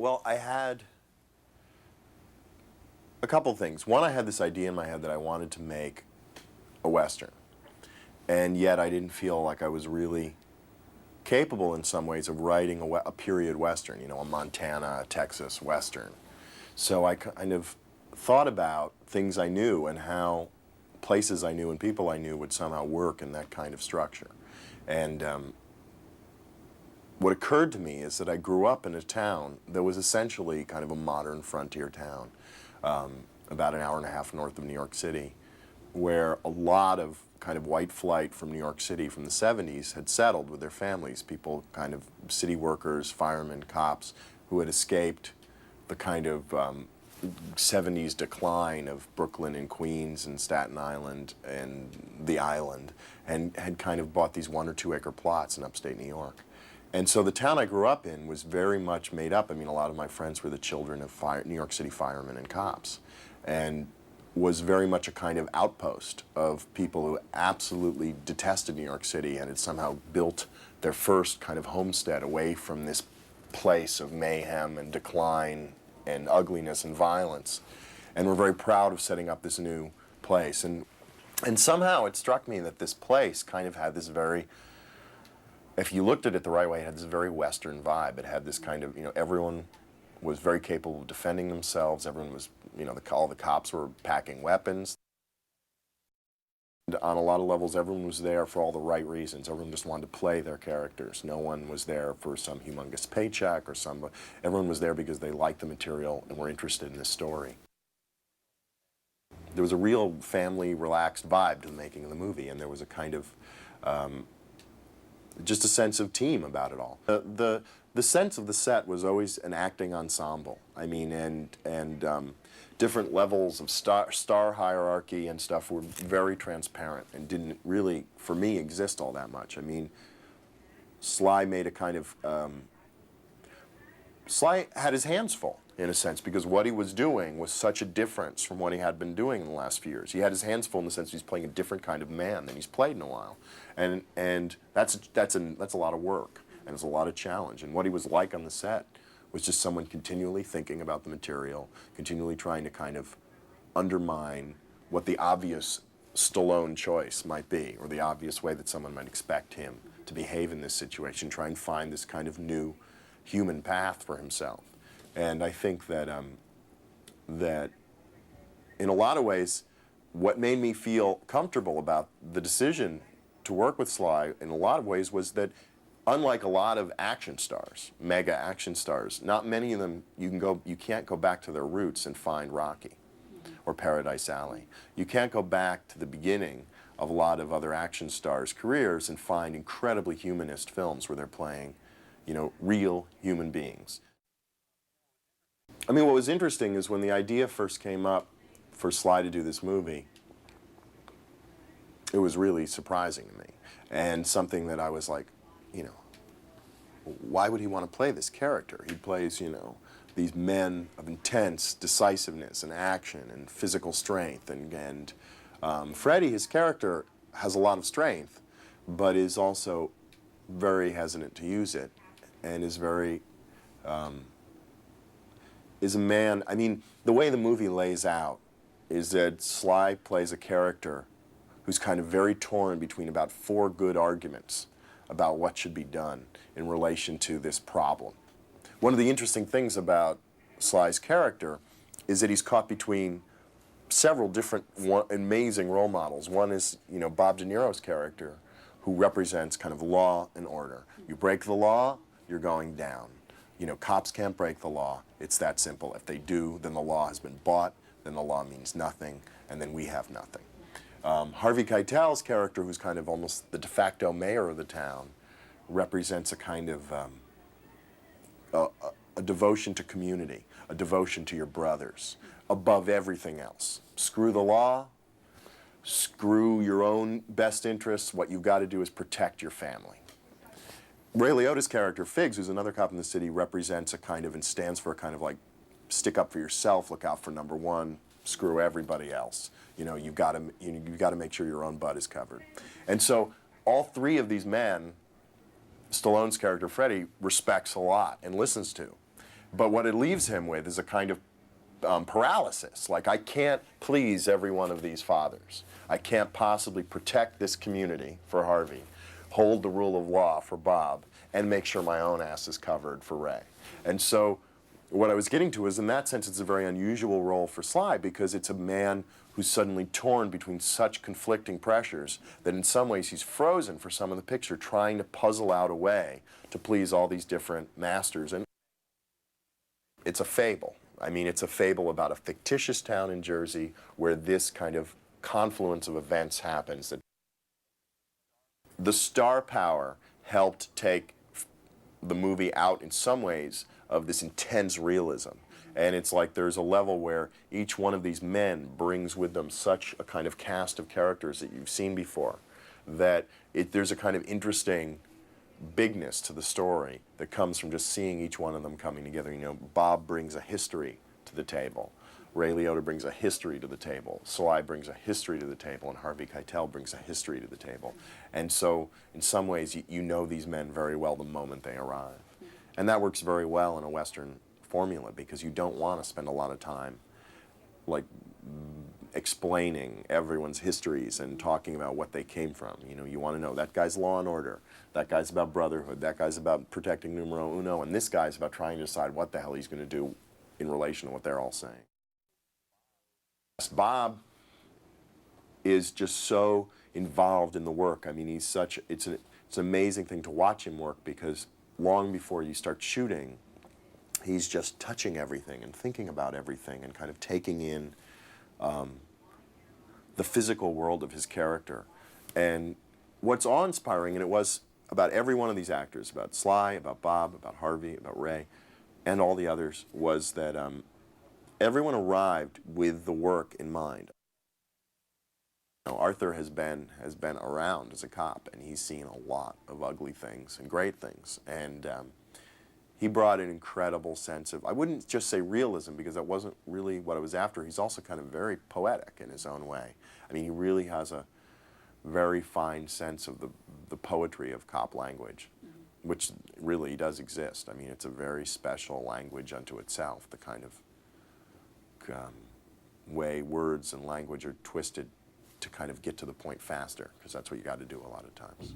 Well, I had a couple things. One, I had this idea in my head that I wanted to make a Western, and yet I didn't feel like I was really capable in some ways of writing a period Western, you know, a Montana, Texas Western. So I kind of thought about things I knew and how places I knew and people I knew would somehow work in that kind of structure. And what occurred to me is that I grew up in a town that was essentially kind of a modern frontier town, about an hour and a half north of New York City, where a lot of kind of white flight from New York City from the 70s had settled with their families, people kind of city workers, firemen, cops, who had escaped the kind of 70s decline of Brooklyn and Queens and Staten Island and the island, and had kind of bought these 1 or 2 acre plots in upstate New York. And so the town I grew up in was very much made up. I mean, a lot of my friends were the children of New York City firemen and cops, and was very much a kind of outpost of people who absolutely detested New York City and had somehow built their first kind of homestead away from this place of mayhem and decline and ugliness and violence, and were very proud of setting up this new place. And somehow it struck me that this place kind of had this very, if you looked at it the right way, it had this very Western vibe. It had this kind of, you know, everyone was very capable of defending themselves. Everyone was, you know, all the cops were packing weapons. And on a lot of levels, everyone was there for all the right reasons. Everyone just wanted to play their characters. No one was there for some humongous paycheck or some, everyone was there because they liked the material and were interested in this story. There was a real family, relaxed vibe to the making of the movie, and there was a kind of, just a sense of team about it all. The sense of the set was always an acting ensemble. I mean, and different levels of star hierarchy and stuff were very transparent and didn't really, for me, exist all that much. I mean, Sly made a kind of, Sly had his hands full, in a sense, because what he was doing was such a difference from what he had been doing in the last few years. He had his hands full in the sense he's playing a different kind of man than he's played in a while. And that's a lot of work, and it's a lot of challenge. And what he was like on the set was just someone continually thinking about the material, continually trying to kind of undermine what the obvious Stallone choice might be, or the obvious way that someone might expect him to behave in this situation, try and find this kind of new human path for himself. And I think that, that in a lot of ways, what made me feel comfortable about the decision to work with Sly in a lot of ways was that, unlike a lot of action stars, mega action stars, not many of them, you can't go back to their roots and find Rocky or Paradise Alley. You can't go back to the beginning of a lot of other action stars' careers and find incredibly humanist films where they're playing, you know, real human beings. I mean, what was interesting is when the idea first came up for Sly to do this movie, it was really surprising to me, and something that I was like, you know, why would he want to play this character? He plays, you know, these men of intense decisiveness and action and physical strength, and Freddie, his character, has a lot of strength, but is also very hesitant to use it, and is very, is a man, I mean, the way the movie lays out is that Sly plays a character who's kind of very torn between about 4 good arguments about what should be done in relation to this problem. One of the interesting things about Sly's character is that he's caught between several different amazing role models. One is, you know, Bob De Niro's character, who represents kind of law and order. You break the law, you're going down. You know, cops can't break the law. It's that simple. If they do, then the law has been bought, then the law means nothing, and then we have nothing. Harvey Keitel's character, who's kind of almost the de facto mayor of the town, represents a kind of a devotion to community, a devotion to your brothers, above everything else. Screw the law, screw your own best interests. What you've got to do is protect your family. Ray Liotta's character, Figs, who's another cop in the city, represents a kind of, and stands for a kind of like, stick up for yourself, look out for number one, screw everybody else. You know, you've got to make sure your own butt is covered. And so all 3 of these men, Stallone's character, Freddie, respects a lot and listens to. But what it leaves him with is a kind of paralysis. Like, I can't please every one of these fathers. I can't possibly protect this community for Harvey, hold the rule of law for Bob, and make sure my own ass is covered for Ray. And so what I was getting to is, in that sense, it's a very unusual role for Sly, because it's a man who's suddenly torn between such conflicting pressures that in some ways he's frozen for some of the picture, trying to puzzle out a way to please all these different masters. And it's a fable. I mean, it's a fable about a fictitious town in Jersey where this kind of confluence of events happens. That the star power helped take the movie out in some ways of this intense realism. And it's like there's a level where each one of these men brings with them such a kind of cast of characters that you've seen before, that there's a kind of interesting bigness to the story that comes from just seeing each one of them coming together. You know, Bob brings a history to the table. Ray Liotta brings a history to the table. Sly brings a history to the table, and Harvey Keitel brings a history to the table. And so, in some ways, you know these men very well the moment they arrive. And that works very well in a Western formula, because you don't want to spend a lot of time like explaining everyone's histories and talking about what they came from. You know, you want to know that guy's Law and Order, that guy's about brotherhood, that guy's about protecting numero uno, and this guy's about trying to decide what the hell he's going to do in relation to what they're all saying. Bob is just so involved in the work. I mean, he's such, it's an amazing thing to watch him work, because long before you start shooting, he's just touching everything and thinking about everything and kind of taking in the physical world of his character. And what's awe-inspiring, and it was about every one of these actors, about Sly, about Bob, about Harvey, about Ray, and all the others, was that everyone arrived with the work in mind. You know, Arthur has been around as a cop, and he's seen a lot of ugly things and great things. And he brought an incredible sense of, I wouldn't just say realism, because that wasn't really what I was after. He's also kind of very poetic in his own way. I mean, he really has a very fine sense of the poetry of cop language, which really does exist. I mean, it's a very special language unto itself, the kind of way words and language are twisted to kind of get to the point faster, because that's what you got to do a lot of times.